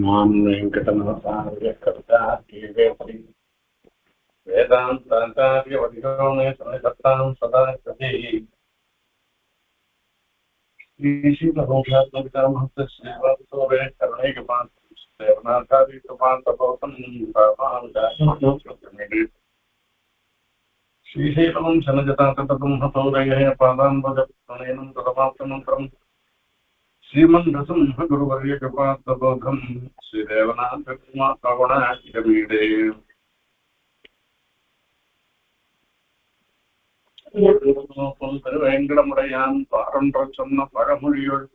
श्रीमान् वेङ्कटनाथार्य कवितार्किकेसरी वेदान्ताचार्यवर्यो मे सन्निधत्तां सदा कृते श्रीशीलभूषात्मकर्मस्य श्रीवासोरे करुणैकपात्रं देवनाथादिकृपान्तपोतं भावानुजातमेडे श्रीशैलवं शनजताततं हतोदयः पादाम्बजप्रणयनं तदपात्रमन्त्रम् श्रीमन्नृसिंह गुरुवर्य कृपात्तबोधं श्रीदेवनाथगुणाचिरमीडे திருவேங்கடமுடையான் பாரொன்ற சொன்ன பழமொழியுள்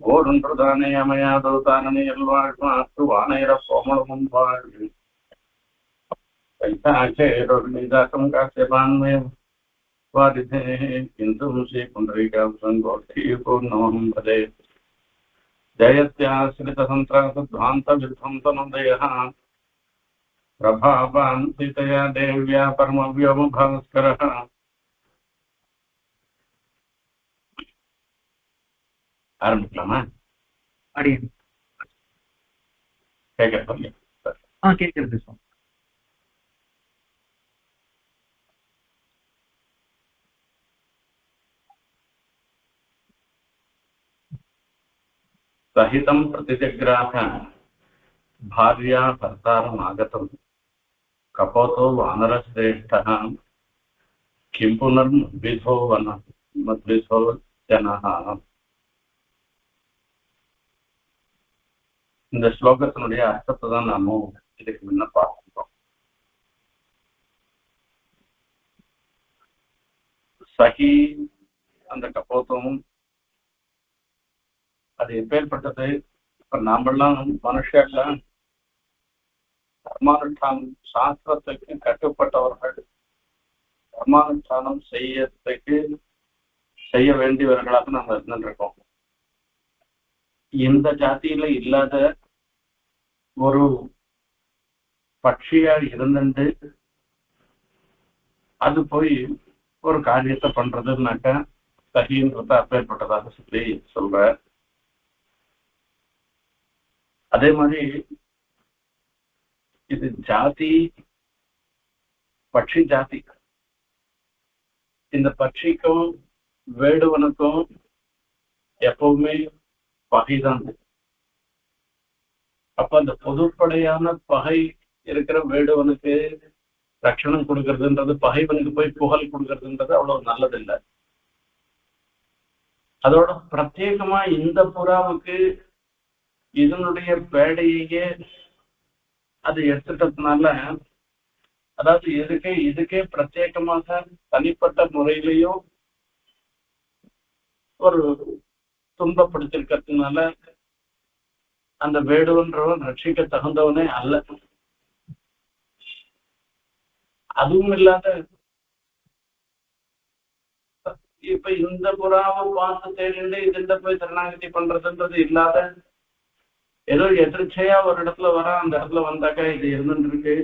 ஓரொன்றுதானே அமையாதோ தானே எல்வாழ்வு ஆற்று வானேர கோமளமும் வாழ்வு கைதாசம் காசியபான்மே வாரிதே இந்து ஸ்ரீ புண்டரீகாசங்கோஷ்டி பூர்ணமஹம் பதே ஜயத்யாசிரிதசந்திராசத்வாந்த வித்வம்சனோதயः பிரபாவான் சீதயா தேவ்யா பரமவ்யோமபாஸ்கரः ஆரம்பிக்கலாமா? அடியேன் கேட்கறது கேட்கறது சார். सहितं प्रतिजग्राह भार्या भर्तारमागतं कपोतो वानरश्रेष्ठः किं पुनर्मद्विधो मद्विधो जनः. இந்த ஸ்லோகத்தினுடைய அர்த்தத்தை தான் நாம இதுக்கு முன்ன பார்க்கிறோம். சகி அந்த கபோத்தமும் அது எப்பேற்பட்டது. இப்ப நாமெல்லாம் மனுஷெல்லாம் தர்மானுஷ்டானம் சாஸ்திரத்துக்கு கட்டுப்பட்டவர்கள், தர்மானுஷ்டானம் செய்ய வேண்டியவர்களாக நாம இருந்துருக்கோம். இந்த ஜாதியில இல்லாத ஒரு பட்சியா இருந்துட்டு அது போய் ஒரு காரியத்தை பண்றதுன்னாக்கா சகின்றத அப்பேற்பட்டதாக சொல்லி சொல்ற. அதே மாதிரி இது ஜாதி, பட்சி ஜாதி. இந்த பட்சிக்கும் வேடுவனுக்கும் எப்பவுமே பகைதான். அப்ப அந்த பொதுப்படையான பகை இருக்கிற வேடுவனுக்கு ரட்சணம் கொடுக்கறதுன்றது, பகைவனுக்கு போய் புகழ் கொடுக்கறதுன்றது அவ்வளவு நல்லதில்லை. அதோட பிரத்யேகமா இந்த புறாவுக்கு இதனுடைய பேடையே அது எடுத்துட்டதுனால, அதாவது இதுக்கே பிரத்யேகமாக தனிப்பட்ட முறையிலையும் ஒரு துன்பப்படுத்திருக்கிறதுனால அந்த வேடுவன்றவன் ரட்சிக்க தகுந்தவனே அல்ல. அதுவும் இல்லாத இப்ப இந்த புறாவை பார்த்து தேடிண்டு இதுல போய் சரணாகதி பண்றதுன்றது இல்லாத, ஏதோ எதிர்ச்சையா ஒரு இடத்துல வர, அந்த இடத்துல வந்தாக்கா இது இருந்துட்டு இருக்கு,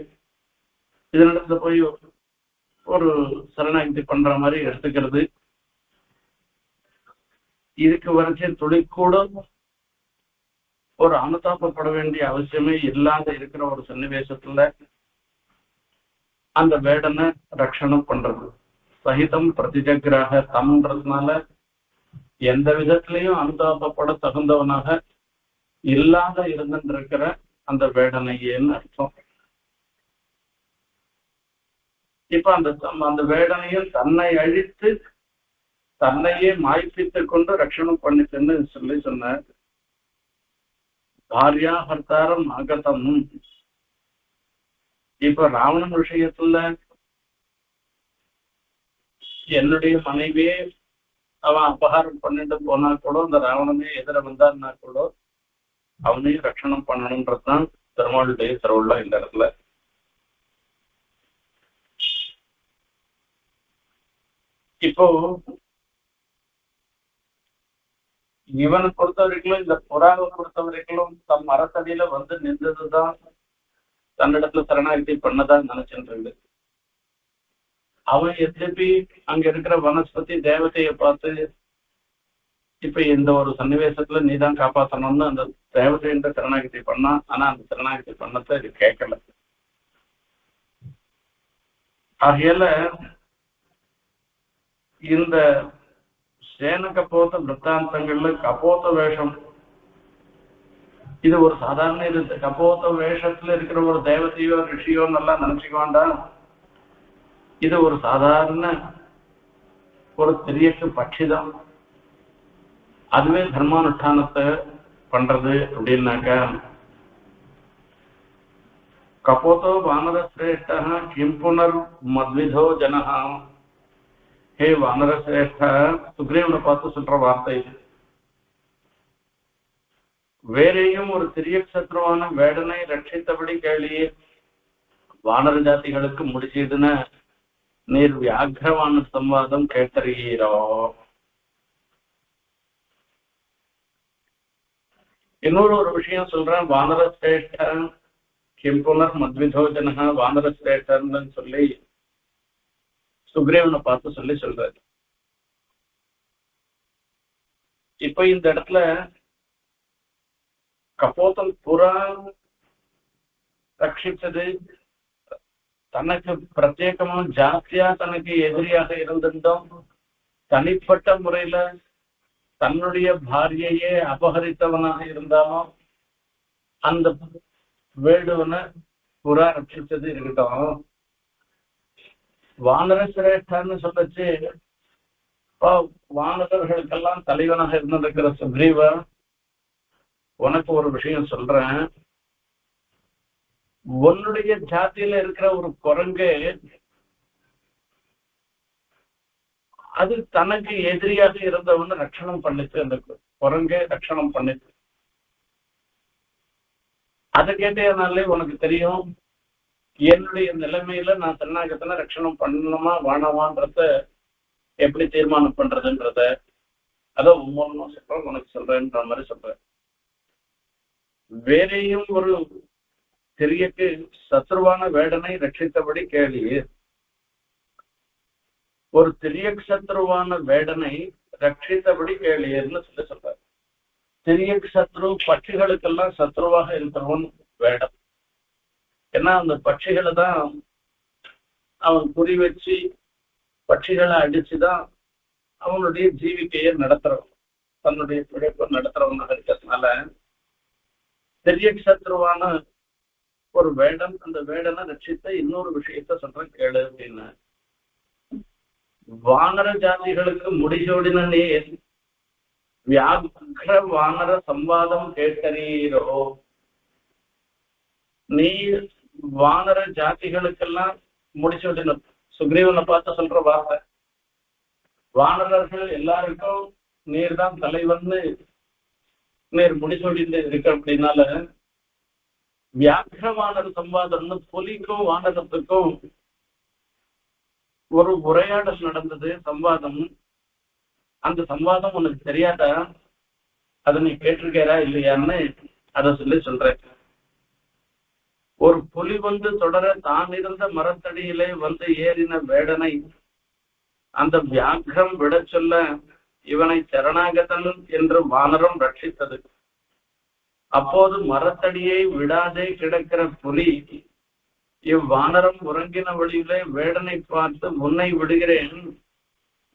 இதனிடத்துல போய் ஒரு சரணாகதி பண்ற மாதிரி எடுத்துக்கிறது. இதுக்கு வரைச்சே துளி கூட ஒரு அனுதாபப்பட வேண்டிய அவசியமே இல்லாத இருக்கிற ஒரு சன்னிவேசத்துல அந்த வேடனை ரட்சணம் பண்றது. சகிதம் பிரதிஜகிராக தம்ன்றதுனால எந்த விதத்திலையும் அனுதாபப்பட தகுந்தவனாக இல்லாத இருந்துருக்கிற அந்த வேடனையேன்னு அர்த்தம். இப்ப அந்த வேடனையும் தன்னை அழித்து தன்னையே மாய்ப்பித்துக் கொண்டு ரட்சணம் பண்ணிச்சுன்னு சொல்லி சொன்னார். பாரியா ஹர்த்தாரம் ஆகதம். இப்ப ராவணன் விஷயத்துல என்னுடைய மனைவியே அவன் அபகாரம் பண்ணிட்டு போனா கூட, அந்த ராவணனே எதிர வந்தான்னா கூட அவனையும் ரட்சணம் பண்ணணும்ன்றதுதான் பெருமாளுடைய திருவுள்ள இந்த இடத்துல. இப்போ இவனை பொறுத்த வரைக்கும், இந்த புறாவை பொறுத்த வரைக்கும் தம் அரசடியில வந்து நின்றதுதான் தன்னிடத்துல சரணாகதி பண்ணதான் நினைச்சுட்டு இருக்கு. அவன் எதிர்ப்பி அங்க இருக்கிற வனஸ்பதி தேவதையை பார்த்து இப்ப இந்த ஒரு சன்னிவேசத்துல நீதான் காப்பாற்றணும்னு அந்த தேவதைன்ற சரணாகதி பண்ணா, ஆனா அந்த சரணாகதி பண்ணத்தை இது கேட்கல. ஆகையால இந்த சேன கபோத விற்த்தாந்தங்கள்ல கபோத வேஷம் இது ஒரு சாதாரண இது. கபோத வேஷத்துல இருக்கிற ஒரு தேவதையோ ரிஷியோ நல்லா நினைச்சுக்க வேண்டாம். இது ஒரு சாதாரண ஒரு திரியக்கு பட்சிதான். அதுவே தர்மானுஷ்டானத்தை பண்றது அப்படின்னாக்கா, கபோதோ வானர சிரேஷ்ட கிம் புனர் மத்விதோ ஜனஹா. ஹே வானர சிரேஷ்ட, சுக்ரீவனை பார்த்து சொல்ற வார்த்தை இது. வேறையும் ஒரு திரிய சத்ருவான வேடனை ரட்சித்தபடி கேளியே. வானர ஜாதிகளுக்கு முடிச்சிடுன நீர் வியாகிரவான சம்வாதம் கேட்டறியீரோ. இன்னொரு ஒரு விஷயம் சொல்றேன். வானர சிரேஷ்டன் கிம் புனர் மத்விதோஜனா, வானர சிரேஷ்டர்னு சொல்லி சுக்ரீவனை பார்த்து சொல்றாரு. இப்ப இந்த இடத்துல கபோதம் புறா ரட்சித்தது தனக்கு பிரத்யேகமா ஜாஸ்தியா தனக்கு எதிரியாக இருந்திருந்தோம். தனிப்பட்ட முறையில தன்னுடைய பாரியையே அபகரித்தவனாக இருந்தாலும் அந்த வேடுவனை புறா ரட்சித்தது இருக்கட்டும். வானர சிரேஷ்டன்னு சொல்லச்சு வானரர்களுக்கெல்லாம் தலைவனாக இருந்திருக்கிற சுக்ரீவ, உனக்கு ஒரு விஷயம் சொல்றேன். உன்னுடைய ஜாதியில இருக்கிற ஒரு குரங்கு அது தனக்கு எதிரியாக இருந்தவன்னு ரட்சணம் பண்ணிச்சு. அந்த குரங்கே ரட்சணம் பண்ணிச்சு. அதை கேட்டதுனாலே உனக்கு தெரியும் என்னுடைய நிலைமையில நான் சரணாகத்தின ரட்சணம் பண்ணணுமா வானவான்றத எப்படி தீர்மானம் பண்றதுன்றத அதை ஒவ்வொன்றும் சொல்றேன், உனக்கு சொல்றேன்ற மாதிரி சொல்றேன். வேறையும் ஒரு திரியக்கு சத்ருவான வேடனை ரட்சித்தபடி கேளியே. ஒரு திரியக் சத்ருவான வேடனை ரட்சித்தபடி கேளியர்னு சொல்றாரு. திரியக் சத்ரு பட்சிகளுக்கெல்லாம் சத்ருவாக இருக்கிறவன் வேடம். ஏன்னா அந்த பட்சிகளை தான் அவன் குறி வச்சு பட்சிகளை அடிச்சுதான் அவனுடைய ஜீவிக்கையை நடத்துறவன், தன்னுடைய பிழைப்பை நடத்துறவனாக இருக்கிறதுனால திரியக் சத்ருவான ஒரு வேடம் அந்த வேடனை ரட்சித்த இன்னொரு விஷயத்த சொல்றேன் கேளு அப்படின்னு. வானர ஜாதிகளுக்கு முடிசோடின நீர் வியாக்ர வானர சம்வாதம் கேட்டறீரோ. நீ வானர ஜாதிகளுக்கெல்லாம் முடிசோடின சுக்ரீவனை பார்த்து சொல்ற வார்த்தை. வானரர்கள் எல்லாருக்கும் நீர் தான் தலைவன்னு நீர் முடிசோடிந்து இருக்க. அப்படின்னால வியாக்ர வானர சம்வாதம்னு புலிக்கும் வானரத்துக்கும் ஒரு உரையாடல் நடந்தது, சம்வாதம். அந்த சம்வாதம் உனக்கு தெரியாதா? அதை நீ கேட்டிருக்கா இல்லையான்னு அதை சொல்றேன். ஒரு புலி வந்து தொடர தான் இருந்த மரத்தடியிலே வந்து ஏறின வேடனை அந்த வியாக்ரம் விட சொல்ல இவனை சரணாகதன் என்று வானரம் ரட்சித்தது. அப்போது மரத்தடியை விடாதே கிடக்கிற புலி இவ்வானரம் உறங்கின வழியிலே வேடனை பார்த்து உன்னை விடுகிறேன்,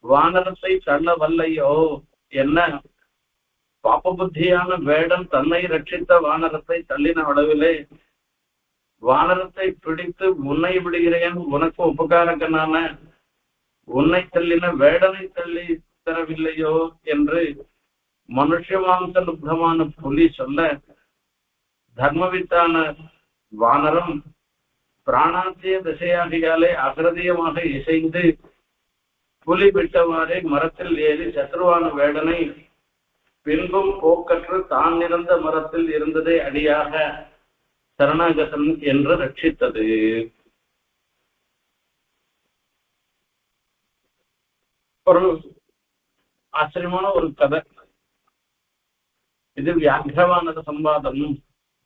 வானரத்தை தள்ள வல்லையோ. என்ன பாப்ப புத்தியான வேடன் தன்னை ரட்சித்த வானரத்தை தள்ளின அளவிலே வானரத்தை பிடித்து உன்னை விடுகிறேன், உனக்கு உபகாரகனான உன்னை தள்ளின வேடனை தள்ளி தரவில்லையோ என்று மனுஷ மாம்ச லுப்தமான புலி சொல்ல தர்மவித்தான வானரம் பிராணாத்திய திசையாகியாலே அகிருதியமாக இசைந்து புலி விட்டவாறே மரத்தில் ஏறி சத்ருவான வேடனை பின்பும் போக்கற்று தான் இருந்த மரத்தில் இருந்ததை அடியாக சரணாகதன் என்று ரட்சித்தது. ஒரு ஆச்சரியமான ஒரு கதை இது. வியாகிரவானத சம்வாதம்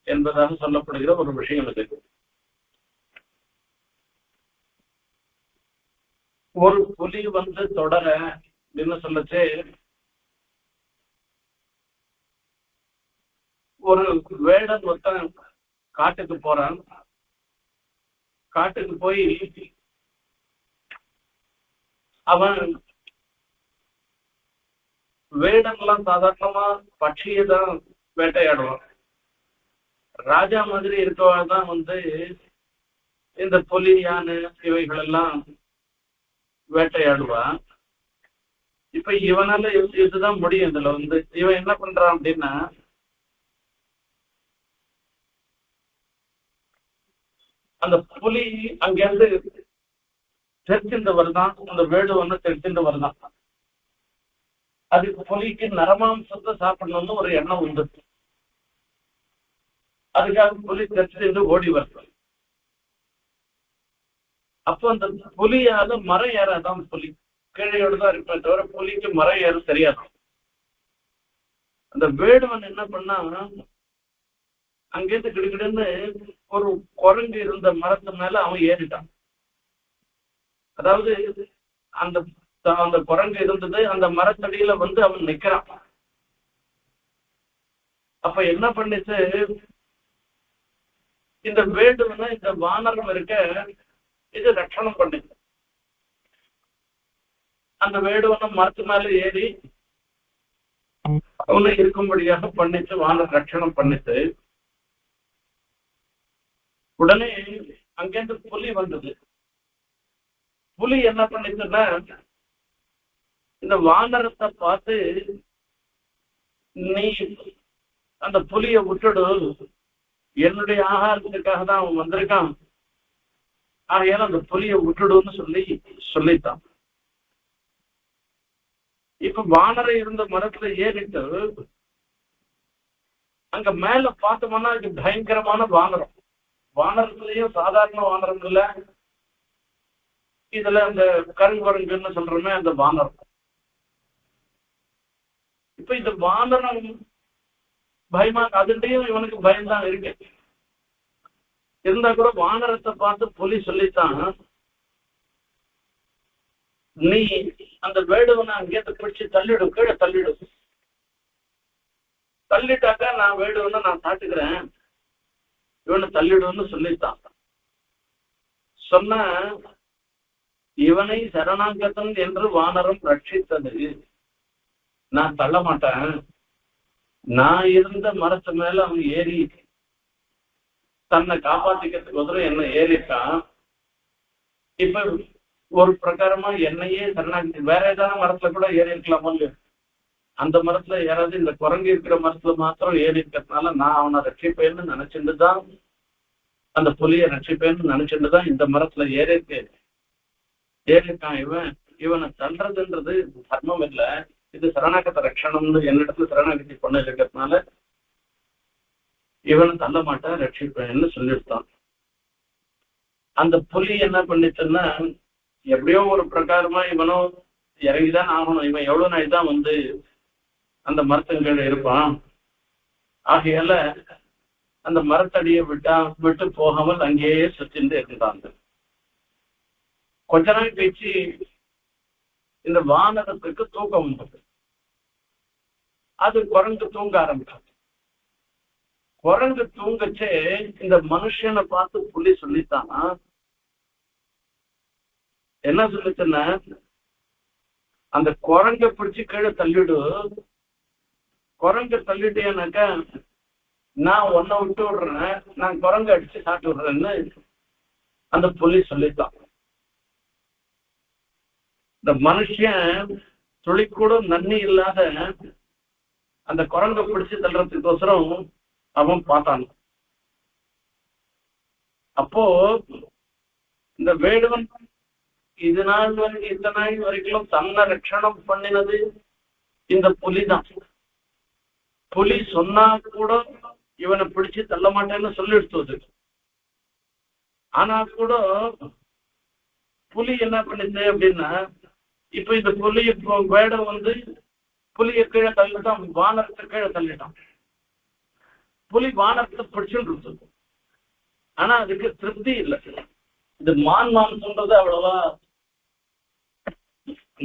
என்பதாக சொல்லப்படுகிற ஒரு விஷயம் இது. ஒரு புலி வந்து தொடர அப்படின்னு சொல்லச்சு ஒரு ஒரு வேடன் மொத்தம் காட்டுக்கு போறான். காட்டுக்கு போய் அவன் வேடன்லாம் சாதாரணமா பட்சியை தான் வேட்டையாடுவான். ராஜா மாதிரி இருக்கவாதான் இந்த புலி யானை இவைகள் எல்லாம் வேட்டையாடுவான். இப்ப இவனால இதுதான் முடியும். இதுல இவன் என்ன பண்றான் அப்படின்னா, அந்த புலி அங்கிருந்து தெரிச்சுட்டு வருதான், அந்த வேடுவன்னு தெரிச்சுட்டு வருதான். அதுக்கு புலிக்கு நரமாம்சத்தை சாப்பிடணும்னு ஒரு எண்ணம் உண்டு. அதுக்காக புலி தெரிச்சுட்டு ஓடி வருது. அப்போ அந்த புலியால மரம் ஏறாதான். புலி கீழையோடு தான் இருப்பேன் தவிர புலிக்கு மரம் ஏற தெரியாது. அந்த வேடுவன் என்ன பண்ணா, அங்கேருந்து கிடுகிடுன்னு ஒரு குரங்கு இருந்த மரத்து மேல அவன் ஏறிட்டான். அதாவது அந்த அந்த குரங்கு இருந்தது, அந்த மரத்தடியில அவன் நிக்கிறான். அப்ப என்ன பண்ணிச்சு, இந்த வேடுவனை இந்த வானரம் இருக்க இது ரட்சணம் பண்ணிச்சு. அந்த வேடுவனை மரத்து மேல ஏறி அவனை இருக்கும்படியாக பண்ணிச்சு, வானர் ரட்சணம் பண்ணிச்சு. உடனே அங்கிருந்து புலி வந்தது. புலி என்ன பண்ணிச்சுன்னா, இந்த வானரத்தை பார்த்து, நீ அந்த புலிய விட்டுடு, என்னுடைய ஆகாரத்துக்காக தான் அவன் வந்திருக்கான், ஆகையால அந்த புலிய விட்டுடுன்னு சொல்லித்தான். இப்ப வானரை இருந்த மரத்துல ஏறிட்டு அங்க மேல பார்த்தோம்னா அது பயங்கரமான வானரம். வானரத்திலையும் சாதாரண வானரம் இல்ல, இதுல அந்த கருங்குரங்குன்னு சொல்றோமே அந்த வானரம். இப்ப இந்த வானரம் பயமா, அதுலயும் இவனுக்கு பயம்தான் இருக்கு. இருந்தா கூட வானரத்தை பார்த்து புலி சொல்லித்தான், நீ அந்த வேடுவனை அங்கேருந்து பிடிச்சு தள்ளிடு, கீழே தள்ளிடு. தள்ளிட்டாக்கா நான் வேடுவனை நான் சாட்டுக்கிறேன், இவனை தள்ளிடுன்னு சொல்லித்தான். சொன்ன இவனை சரணாகதன் என்று வானரம் ரட்சித்தது. நான் தள்ள மாட்டேன். நான் இருந்த மரத்து மேல அவன் ஏறி தன்னை காப்பாத்திக்கிறதுக்கு என்ன ஏறிட்டான். இப்ப ஒரு பிரகாரமா என்னையே சரணாகி வேற ஏதாவது மரத்துல கூட ஏறி இருக்கலாமோ இல்லையோ, அந்த மரத்துல யாராவது இந்த குரங்கு இருக்கிற மரத்துல மாத்திரம் ஏறி இருக்கிறதுனால நான் அவனை ரட்சிப்பேன்னு நினைச்சுட்டுதான், அந்த புலியை ரட்சிப்பேன்னு நினைச்சுட்டுதான் இந்த மரத்துல ஏறிருக்கான். இவனை தள்ளுறதுன்றது தர்மம் இல்லை, இது சரணாகத ரட்சணம்னு என்னிடத்துல சரணாகதி பண்ண இருக்கிறதுனால இவனை தள்ள மாட்டான், ரட்சிப்பேன்னு சொல்லிவிட்டான். அந்த புலி என்ன பண்ணிச்சுன்னா, எப்படியோ ஒரு பிரகாரமா இவனும் இறங்கிதான் ஆகணும். இவன் எவ்வளவு நாள் தான் அந்த மரத்தங்கீழ இருப்பான். ஆகையால அந்த மரத்தடியை விட்டு போகாமல் அங்கேயே சுற்றிட்டு இருந்தாங்க. கொஞ்ச நாள் கழிச்சு இந்த வானரத்துக்கு தூக்கம் வந்தது. அது குரங்கு தூங்க ஆரம்பிச்சது. குரங்கு தூங்கச்சே இந்த மனுஷனை பார்த்து புலி சொல்லித்தான், என்ன சொல்லிச்சுன்னா, அந்த குரங்கை பிடிச்சு கீழே தள்ளிடு, குரங்கை தள்ளிட்டேனாக்கா நான் உன்னை விட்டு விடுறேன், நான் குரங்கை அடிச்சு சாப்பிட்டு விடுறேன்னு அந்த புலி சொல்லித்தான். இந்த மனுஷன் துளி கூட நன்னி இல்லாத அந்த குரங்கை பிடிச்சு தள்ளுறதுக்கோசரம் அவன் பார்த்தான். அப்போ இந்த வேடுவன் இது நாள் வரைக்கும் இந்த நாள் வரைக்கும் தன்னை ரட்சணம் பண்ணினது இந்த புலிதான். புலி சொன்னா கூட இவனை பிடிச்சு தள்ள மாட்டேன்னு சொல்லிடுத்து. ஆனா கூட புலி என்ன பண்ணுது அப்படின்னா, இப்ப இந்த புலி வேடம் புலியை கீழே தள்ளிட்டான், வானரத்தை கீழே தள்ளிட்டான். புலி வானரத்தை பிடிச்சுட்டு இருந்தது. ஆனா அதுக்கு திருப்தி இல்லை. இது மான் சொல்றது அவ்வளவா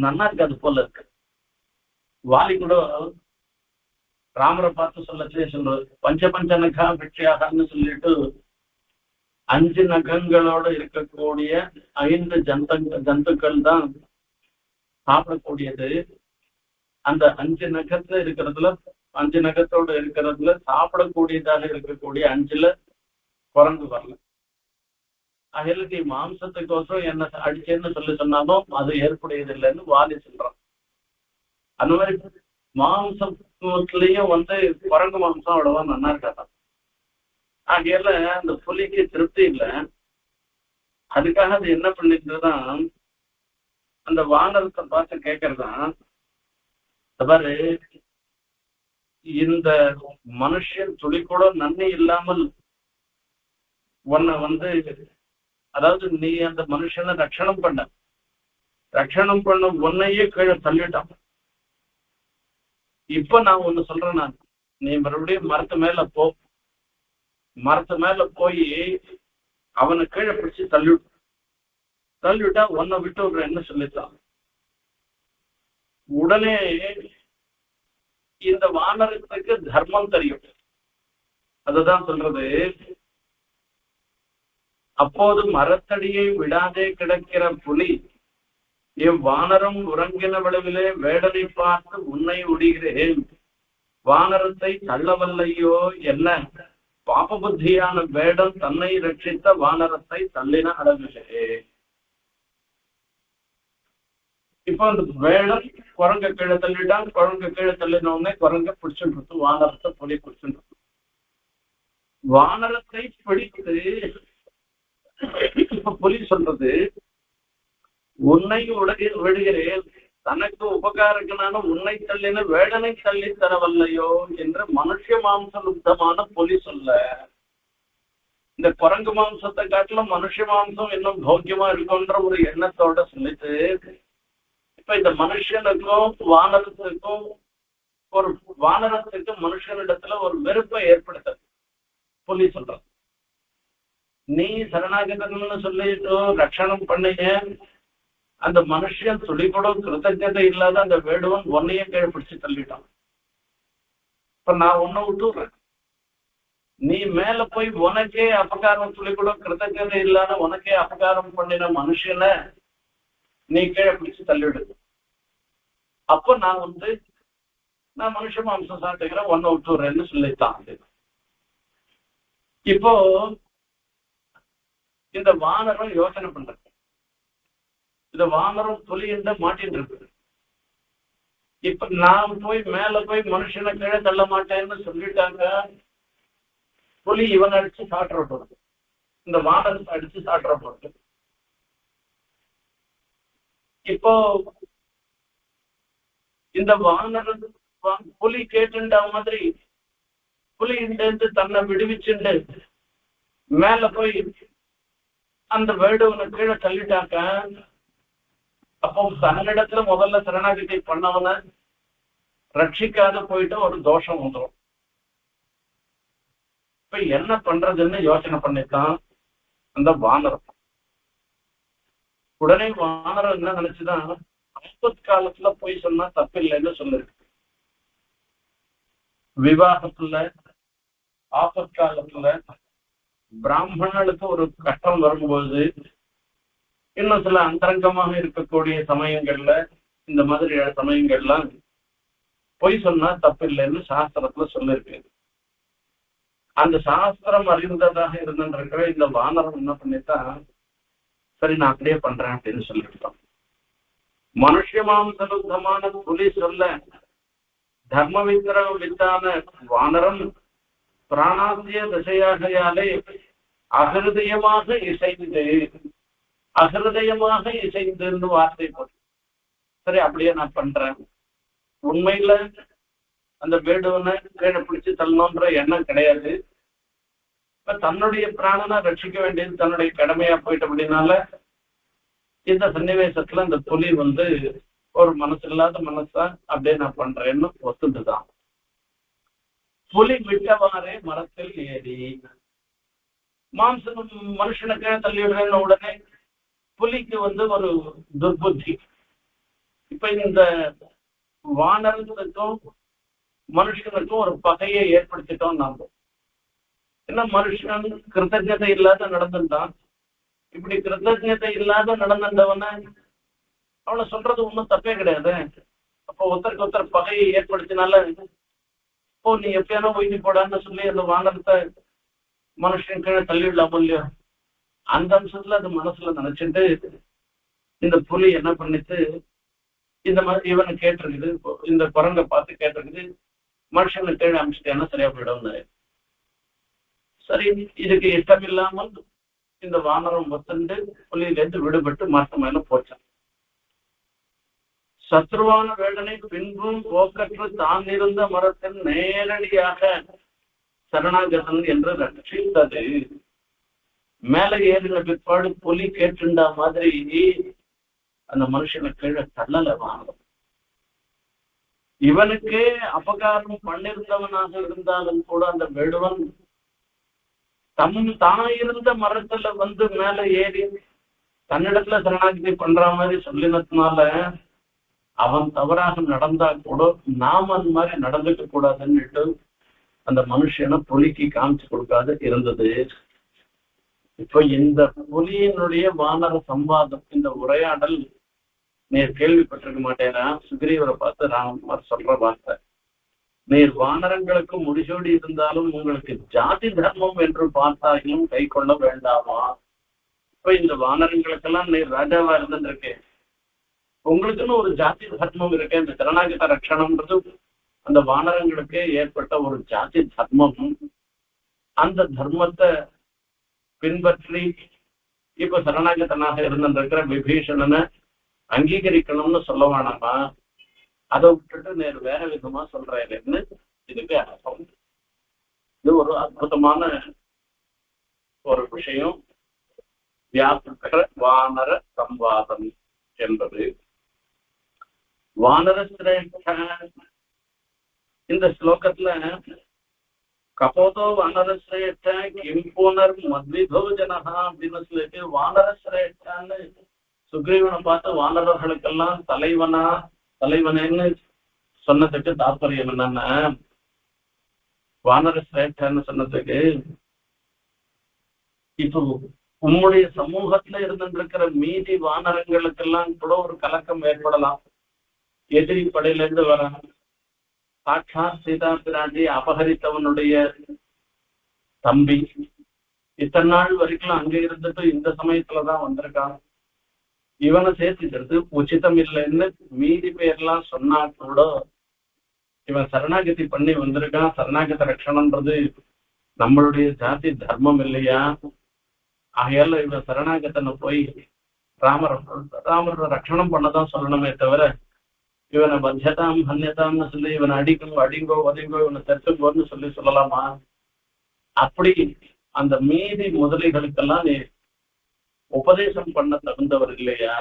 நன்னா இருக்காது போல இருக்கு. வாலி கூட ராமரை பார்த்து சொல்லச்சே சொல்றது பஞ்ச பஞ்ச நகா பிக்ஷியாகன்னு சொல்லிட்டு 5 நகங்களோடு இருக்கக்கூடிய 5 ஜந்துக்கள் தான் சாப்பிடக்கூடியது. அந்த 5 நகத்துல இருக்கிறதுல 5 நகத்தோடு இருக்கிறதுல சாப்பிடக்கூடியதாக இருக்கக்கூடிய 5ல குரங்கு வரல. அகிலத்தி மாம்சத்துக்கோசரம் என்ன அடிச்சேன்னு சொன்னாலும் அது ஏற்புடையது இல்லைன்னு வாதி சொல்றான். அந்த மாதிரி மாம்சத்துலயும் குரங்கு மாம்சம் அவ்வளவா நல்லா இருக்காதான். ஆகையால அந்த புலிக்கு திருப்தி இல்லை. அதுக்காக அது என்ன பண்ணிட்டுதான் அந்த வானரத்தை பார்த்து கேட்கறதான், பாரு இந்த மனுஷன் துளி கூட நன்மை இல்லாமல் உன்னை அதாவது நீ அந்த மனுஷனை ரட்சணம் பண்ண உன்னையே கீழே தள்ளிட்டான். இப்ப நான் ஒண்ணு சொல்றேன், நான் நீ மறுபடியும் மரத்து மேல போய் அவனை கீழே பிடிச்சு தள்ளிவிட்டா உன்னை விட்டு விடுறேன்னு சொல்லிட்டான். உடனே இந்த வானரத்துக்கு தர்மம் தெரியும். அதுதான் சொல்றது, அப்போது மரத்தடியை விடாதே கிடக்கிற புலி இவ்வானரம் உறங்கின விளைவிலே வேடனை பார்த்து உன்னை உடிகிறேன், வானரத்தை தள்ளவல்லையோ என்ன, பாப புத்தியான வேடன் தன்னை ரட்சித்த வானரத்தை தள்ளின அளவிலே. இப்போ அந்த வேடம் குரங்க கீழே தள்ளிட்டான். குரங்க கீழே தள்ளினோடனே குரங்க பிடிச்சுட்டு வானரத்தை புலி பிடிச்சுட்டு வானரத்தை பிடித்து இப்ப புலி சொல்றது, உன்னை விடுகிறேன், தனக்கு உபகாரங்கனான உன்னை தள்ளின வேடனை தள்ளி தரவல்லையோ என்று மனுஷ மாம்சலுப்தமான புலி சொல்ல. இந்த குரங்கு மாம்சத்தை காட்டிலும் மனுஷ மாம்சம் இன்னும் போக்கியமா இருக்குன்ற ஒரு எண்ணத்தோட சொல்லிட்டு இப்ப இந்த மனுஷனுக்கும் வானரத்துக்கும் வானரத்துக்கு மனுஷனிடத்துல ஒரு வெறுப்பை ஏற்படுத்த புலி சொல்ற. நீ சரணாகதன்னு சொல்லிட்டு ரட்சணம் பண்ணீங்க, அந்த மனுஷன் துளி கூட கிருத்தஜதை இல்லாத அந்த வேடுவன் ஒன்னையே கீழே பிடிச்சு தள்ளிட்டான். இப்ப நான் உன்னை விட்டுறேன், நீ மேல போய் உனக்கே அபகாரம் துளி கூட கிருத்தஜதை இல்லாத உனக்கே அபகாரம் பண்ணின மனுஷனை நீ கீழே பிடிச்சு தள்ளிவிடு. அப்போ நான் மனுஷ மாம்சம் சாப்பிட்டுக்கிறேன், ஒன்னை விட்டுறேன்னு சொல்லித்தான். இப்போ இந்த வானரம் யோசனை பண்றது, இந்த வானரம் புலியிட்ட மாட்டின்னு இருக்கு. இப்ப நான் போய் மேல போய் மனுஷனை கீழே தள்ள மாட்டேன்னு சொல்லிட்டாங்க. புலி இவன் அடிச்சு சாட்டுற போறது, இந்த வானரத்தை அடிச்சு சாட்டுற போறது. இப்போ இந்த வானரம் புலி கேட்டுட்ட மாதிரி புலியிட்டு தன்னை விடுவிச்சுண்டு மேல போய் அந்த வேடுவனை கீழே தள்ளிட்டாக்க, அப்போ தன்னிடத்துல முதல்ல சரணாகதி பண்ணவனை ரட்சிக்காத போயிட்டு ஒரு தோஷம் வந்துடும். இப்ப என்ன பண்றதுன்னு யோசனை பண்ணித்தான் அந்த வானரம். உடனே வானரம் என்ன நினைச்சுதான், ஆபத் காலத்துல போய் சொன்னா தப்பில்லைன்னு சொல்லிருக்கு. விவாகத்துல ஆபத் காலத்துல பிராமணர்களுக்கு ஒரு கஷ்டம் வரும்போது, இன்னும் சில அந்தரங்கமாக இருக்கக்கூடிய சமயங்கள்ல இந்த மாதிரி சமயங்கள்லாம் பொய் சொன்னா தப்பில்லைன்னு சாஸ்திரத்துல சொல்லிருக்கு. அந்த சாஸ்திரம் அறிந்ததாக இருந்துருக்கிற இந்த வானரம் என்ன பண்ணித்தான், சரி நான் அப்படியே பண்றேன் அப்படின்னு சொல்லிவிட்டோம். மனுஷ மாம்சலுத்தமான புலி சொல்ல தர்ம வித்தான வானரம் பிராணாசிய திசையாகையாலே அகிருதயமாக இசைந்துன்னு வார்த்தை போட்டு, சரி அப்படியே நான் பண்றேன். உண்மையில அந்த வேடுவனை கீழே பிடிச்சு தள்ளணும்ன்ற எண்ணம் கிடையாது. இப்ப தன்னுடைய பிராணனை ரட்சிக்க வேண்டியது தன்னுடைய கடமையா போயிட்டு அப்படின்னால இந்த சன்னிவேசத்துல அந்த புலி ஒரு மனசு இல்லாத மனசா அப்படியே நான் பண்றேன்னு ஒத்துண்டுதான். புலி விட்டவாறே மரத்தில் ஏறி மாம்சம் மனுஷனுக்கு தள்ளிடுறேன்னு உடனே புலிக்கு ஒரு துர்புத்தி. இப்ப இந்த வானரத்துக்கும் மனுஷனுக்கும் ஒரு பகையை ஏற்படுத்திட்டோம் நாம. ஏன்னா மனுஷன் கிருத்தஜதை இல்லாத நடந்துட்டான். இப்படி கிருத்தஜதை இல்லாத நடந்துட்டவன அவனை சொல்றது ஒன்றும் தப்பே கிடையாது. அப்போ ஒருத்தருக்கு ஒருத்தர் பகையை ஏற்படுத்தினால இப்போ நீ எப்பயானோ ஒய்ஞ்சு போடான்னு சொல்லி அந்த வானரத்தை மனுஷன் கீழே தள்ளிவிடலாமோ இல்லையோ, அந்த அம்சத்துல அது மனசுல நினைச்சிட்டு இந்த புலி என்ன பண்ணிட்டு இந்த மாதிரி இவனை கேட்டிருக்குது, இந்த குரங்கை பார்த்து கேட்டிருக்குது, மனுஷனை கீழே அமிச்சிட்டேன்னா சரியா போயிடும். சரி, இதுக்கு இஷ்டமில்லாமல் இந்த வானரம் ஒத்துண்டு புலியிலேருந்து விடுபட்டு மரத்து மேல போச்சான். சத்ருவான வேடனை பின்பும் போக்கற்று தான் இருந்த மரத்தில் நேரடியாக சரணாகதன் என்று ரட்சித்தது. மேல ஏறின பிற்பாடு புலி கேட்டுண்டா மாதிரி அந்த மனுஷனை கீழே தள்ளல வானம். இவனுக்கே அபகாரம் பண்ணிருந்தவனாக இருந்தாலும் கூட அந்த வேடுவன் தான் இருந்த மரத்துல வந்து மேல ஏறி தன்னிடத்துல சரணாகதி பண்ற மாதிரி சொல்லினதுனால அவன் தவறாக நடந்தா கூட நாம அந்த மாதிரி நடந்துக்க கூடாதுன்னுட்டு அந்த மனுஷனை புலிக்கு காமிச்சு கொடுக்காது இருந்தது. இப்ப இந்த புலியினுடைய வானர சம்வாதம், இந்த உரையாடல் நீர் கேள்விப்பட்டிருக்க மாட்டேனா? சுக்ரீவரை பார்த்து ராமர் சொல்ற வார்த்தை, நீர் வானரங்களுக்கு முடிசூடி இருந்தாலும் உங்களுக்கு ஜாதி தர்மம் என்று பார்த்தாலும் கை கொள்ள வேண்டாமா? இப்ப இந்த வானரங்களுக்கெல்லாம் நீர் ராஜாவா இருந்துருக்கேன், உங்களுக்குன்னு ஒரு ஜாதி தர்மம் இருக்கு. இந்த சரணாகத ரட்சணம்ன்றது அந்த வானரங்களுக்கே ஏற்பட்ட ஒரு ஜாதி தர்மம். அந்த தர்மத்தை பின்பற்றி இப்ப சரணாகதனாக இருந்திருக்கிற விபீஷணனை அங்கீகரிக்கணும்னு சொல்ல வேணாமா? அதை விட்டுட்டு நேர் வேற விதமா சொல்றேன்னு இதுக்கு அர்த்தம். இது ஒரு அற்புதமான ஒரு விஷயம், வியாபக வானர சம்வாதம் என்பது. வானர சிரேஷ்ட இந்த ஸ்லோகத்துல கபோதோ வானர சிரேஷ்ட கிம்பூனர் மத்விதோ ஜனஹா அப்படின்னு சொல்லிட்டு வானர சிரேஷ்டான்னு சுக்ரீவனை பார்த்து வானரர்களுக்கெல்லாம் தலைவனேன்னு சொன்னதுக்கு தாற்பயம் என்னன்னா, வானர சிரேஷ்டன்னு சொன்னதுக்கு இப்போ உம்முடைய சமூகத்துல இருந்துருக்கிற மீதி வானரங்களுக்கெல்லாம் கூட ஒரு கலக்கம் ஏற்படலாம். எதிரி படையில இருந்து வர சாட்சாத் சீதா பிராட்டி அபகரித்தவனுடைய தம்பி இத்தனை நாள் வரைக்கும் அங்க இருந்துட்டு இந்த சமயத்துலதான் வந்திருக்கான், இவனை சேர்த்துக்கிறது உச்சிதம் இல்லைன்னு மீதி பேர்லாம் சொன்னா கூட இவன் சரணாகதி பண்ணி வந்திருக்கான். சரணாகத ரட்சணன்றது நம்மளுடைய ஜாதி தர்மம் இல்லையா? ஆகையால இவன் சரணாகத்தனை போய் ராமர் ரட்சணம் பண்ணதான் சொல்லணுமே தவிர இவனை பத்தியதாம் ஹன்யதாம்னு சொல்லி இவனை அடிங்கோ வதிங்கோ இவனை தெற்குங்கோன்னு சொல்லலாமா? அப்படி அந்த மீதி முதலிகளுக்கெல்லாம் நீ உபதேசம் பண்ண தகுந்தவர் இல்லையா?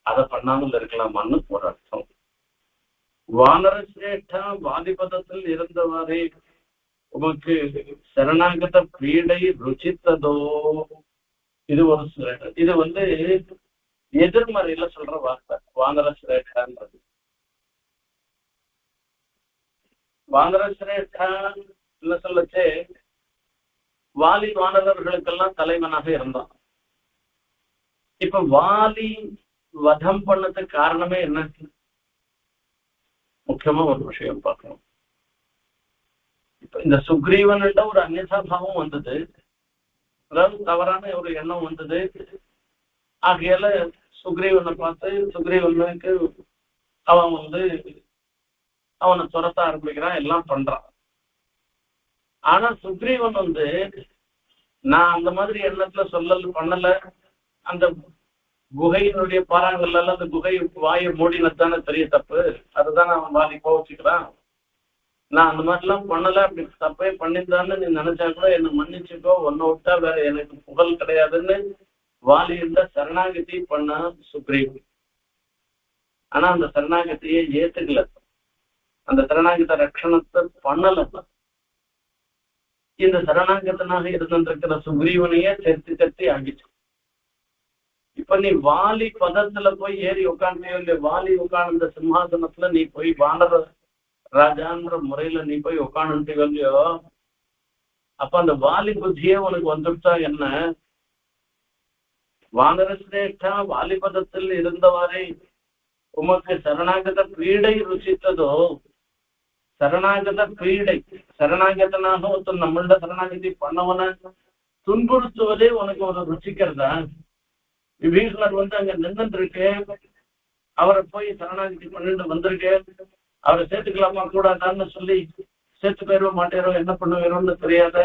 அதை பண்ணாமல் இருக்கலாமான்னு ஒரு அர்த்தம். வானர சிரேஷ்டா வாதிபதத்தில் இருந்தவாறே உமக்கு சரணாகத பீடை ருச்சித்ததோ. இது ஒரு இது எதிர்மறையில சொல்ற வார்த்தை வானர சிரேஷ்டான்றது. வானர சிரேஷ்டா சொல்லச்சே வாலி வானரர்களுக்கெல்லாம் தலைவனாக இருந்தான். இப்ப வாலி வதம் பண்ணதுக்கு காரணமே என்ன? முக்கியமா ஒரு விஷயம் பார்க்கணும். இப்ப இந்த சுக்ரீவன்கிட்ட ஒரு அந்நியதாபாவம் வந்தது, அதாவது தவறான ஒரு எண்ணம் வந்தது. ஆகையால சுக்ரீவனை பார்த்து சுக்ரீவனுக்கு அவன் அவனை துரத்த ஆரம்பிக்கிறான், எல்லாம் பண்றான். ஆனா சுக்ரீவன் நான் அந்த மாதிரி எண்ணத்துல பண்ணல. அந்த குகையினுடைய பாறாங்கல்ல அந்த குகை வாயை மூடினதானே பெரிய தப்பு, அதுதான் அவன் வாலி கோவிச்சுக்கிறான். நான் அந்த மாதிரிலாம் பண்ணல, அப்படி தப்பே பண்ணியிருந்தான்னு நீ நினைச்சா கூட என்னை மன்னிச்சுக்கோ, ஒன்ன விட்டா வேற எனக்கு புகழ் கிடையாதுன்னு வாலி இருந்த சரணாகதி பண்ண சுக்ரீவன். ஆனா அந்த சரணாகதியை ஏத்துக்கல, அந்த சரணாகத ரட்சணத்தை பண்ணல. இந்த சரணாகதனாக இருந்திருக்கிற சுக்ரீவனையே சேர்த்து ஆகிச்சு. இப்ப நீ வாலி பதத்துல போய் ஏறி உட்காந்து வாலி உட்கார்ந்த சிம்ஹாசனத்துல நீ போய் வானர ராஜான்ற முறையில நீ போய் உட்காந்துட்டு இல்லையோ, அப்ப அந்த வாலி புத்தியே உனக்கு வந்துட்டா என்ன? வானர சிரேஷ்டா வாலிபதத்தில் இருந்தவாறே உமக்கு சரணாகத பீடை ருச்சித்ததோ? சரணாகத பீடை, சரணாகதனாக ஒருத்தன் நம்மள்ட சரணாகதி பண்ணவன துன்புறுத்துவதே உனக்கு ஒரு ருச்சிக்கிறதா? விபீஷணர் அங்க நின்றுட்டு இருக்கு, அவரை போய் சரணாகதி பண்ணிட்டு வந்திருக்கு, அவரை சேர்த்துக்கலாமா கூடாதான்னு சொல்லி சேர்த்து போயிட மாட்டேறோ, என்ன பண்ணுவேறோன்னு தெரியாத,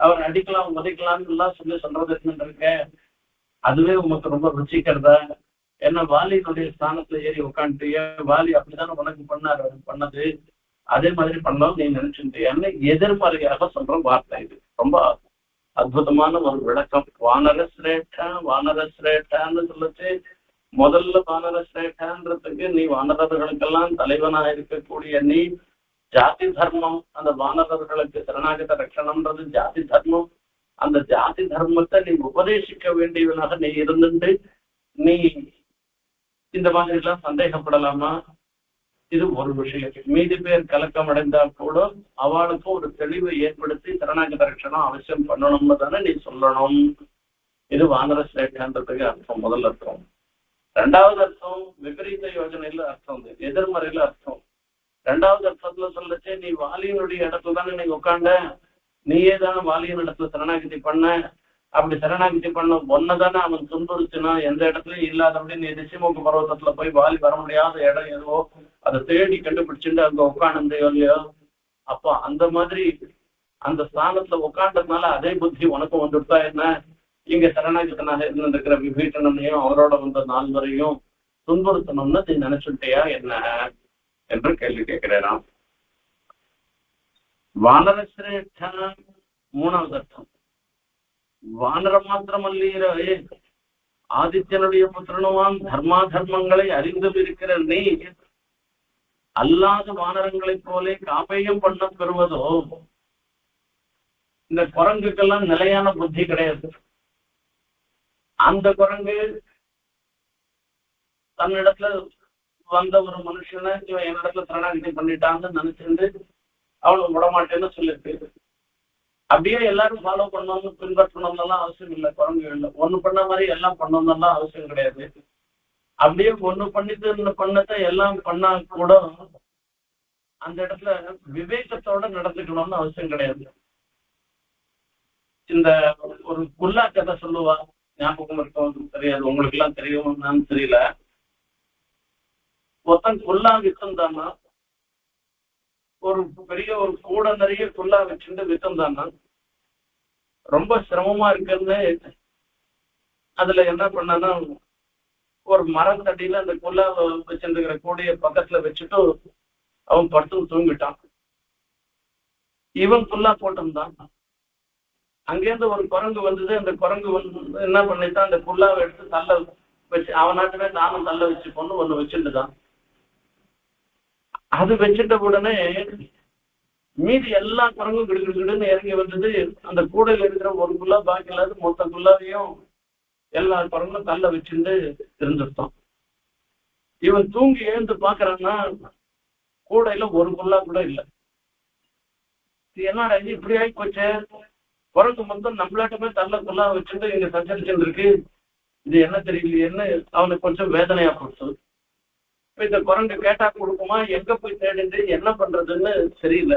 அவர் அடிக்கலாம் உதைக்கலாம்னு எல்லாம் சொல்லி சொல்றது இருக்கேன். அதுவே உமக்கு ரொம்ப ருச்சிக்கிறதா? என்ன வாலியினுடைய ஸ்தானத்துல ஏறி உட்காந்துட்டிய, வாலி அப்படித்தானே உனக்கு பண்ணது, அதே மாதிரி பண்ணலாம் நீ நினைச்சுட்டியான்னு எதிர்மறையாக சொல்ற வார்த்தை. இது ரொம்ப அற்புதமான ஒரு விளக்கம். வானர சிரேஷ்டான்னு சொல்லிச்சு. முதல்ல வானர சிரேஷ்டான்றதுக்கு நீ வானரர்களுக்கெல்லாம் தலைவனாக இருக்கக்கூடிய நீ ஜாதி தர்மம், அந்த வானரர்களுக்கு சரணாகத ரட்சணம்ன்றது ஜாதி தர்மம். அந்த ஜாதி தர்மத்தை நீ உபதேசிக்க வேண்டியவனாக நீ இருந்துட்டு நீ இந்த மாதிரி எல்லாம் சந்தேகப்படலாமா? இது ஒரு விஷயம். மீதி பேர் கலக்கம் அடைந்தால் கூட அவளுக்கு ஒரு தெளிவை ஏற்படுத்தி சரணாகத ரட்சணம் அவசியம் பண்ணணும்னு தானே நீ சொல்லணும். இது வானர சிரேஷ்டன்றதுக்கு அர்த்தம், முதல் அர்த்தம். ரெண்டாவது அர்த்தம் விபரீத யோஜனையில அர்த்தம், எதிர்மறையில அர்த்தம். ரெண்டாவது அர்த்தத்துல சொல்லச்சு, நீ வாலியினுடைய இடத்துல தானே நீ உட்காண்ட, நீயே தானே வாலியின் இடத்துல சரணாகதி பண்ண. அப்படி சரணாகதி பண்ண ஒன்னதானே அவன் துன்புறுத்தினா, எந்த இடத்துலயும் இல்லாதபடி நீ திசைமுக பர்வத்தத்துல போய் வாலி வர முடியாத இடம் எதுவோ அதை தேடி கண்டுபிடிச்சுட்டு அங்க உட்காந்துருந்தையோ இல்லையோ, அப்போ அந்த மாதிரி அந்த ஸ்தானத்துல உட்காண்டதுனால அதே புத்தி உனக்கும் வந்துட்டா என்ன? இங்க சரணாகதனாக இருந்திருக்கிற விபீஷணனையும் அவரோட வந்த 4 வரையும் துன்புறுத்தணும்னு நீ நினைச்சுட்டியா என்ன என்று கேள்வி கேட்கிறேன். வானர சிரேஷ்ட மூணாவது அர்த்தம். வானரம் மாத்திரமல்லீரே, ஆதித்யனுடைய புத்திரனுவான் தர்மாதர்மங்களை அறிந்து இருக்கிற நீ அல்லாத வானரங்களைப் போலே காப்பையும் பண்ண பெறுவதோ? இந்த குரங்குக்கெல்லாம் நிலையான புத்தி கிடையாது. அந்த குரங்கு தன்னிடத்துல வந்த ஒரு மனுஷனை இவன் என்னிடத்துல சரணாகதி பண்ணிட்டான்னு நினைச்சிருந்து அவனை விடமாட்டேன்னு சொல்லிருக்கு. அப்படியே எல்லாரும் ஃபாலோ பண்ணணும்னு பின்பற்றணும்லாம் அவசியம் இல்லை. குரங்குகள்ல ஒண்ணு பண்ண மாதிரி எல்லாம் பண்ணணும்லாம் அவசியம் கிடையாது. அப்படியே ஒண்ணு பண்ணிட்டு பண்ணத்தை எல்லாம் பண்ணா கூட அந்த இடத்துல விவேகத்தோட நடந்துக்கணும்னு அவசியம் கிடையாது. இந்த ஒரு குல்லா கதை சொல்லுவா, ஞாபகம் இருக்கும் தெரியாது, உங்களுக்கு எல்லாம் தெரியும்னு தெரியல. ஒருத்தன் குல்லா வித்தந்தானா, ஒரு பெரிய ஒரு கூட நிறைய குல்லா வச்சுட்டு வித்தந்தானா, ரொம்ப சிரமமா இருக்குன்னு அதுல என்ன பண்ணான்னா, ஒரு மரத்தடியில அந்த குல்லா வச்சுருக்கிற கூடைய பக்கத்துல வச்சுட்டு அவன் படுத்து தூங்கிட்டான். இவன் குல்லா போட்டிருந்தான். அங்கேருந்து ஒரு குரங்கு வந்தது. அந்த குரங்கு என்ன பண்ணிட்டான், அந்த குல்லாவை எடுத்து தள்ள வச்சு அவனாட்டுமே நானும் தள்ள வச்சு பொண்ணு ஒண்ணு வச்சுட்டுதான். அது வச்சுட்ட உடனே மீதி எல்லா குரங்கும் கிடுகிடுன்னு இறங்கி வந்தது. அந்த கூடையில இருக்கிற ஒரு குல்லா பாக்கி இல்லாத மொத்த குல்லாவையும் எல்லா குரங்களும் தள்ள வச்சுட்டு இருந்துட்டான். இவன் தூங்கி எழுந்து பாக்குறான்னா கூடையில ஒரு குல்லா கூட இல்லை. என்னடா இது இப்படி ஆகி போச்சு, குரங்கு மொத்தம் நம்மளாட்டமே தள்ள குல்லா வச்சுட்டு இங்க சஞ்சரிச்சுட்டு இருக்கு, இது என்ன தெரியலையேன்னு அவனுக்கு கொஞ்சம் வேதனையா போச்சு. இப்ப இந்த குரங்கு கேட்டா கொடுக்குமா, எங்க போய் தேடிட்டு என்ன பண்றதுன்னு தெரியல.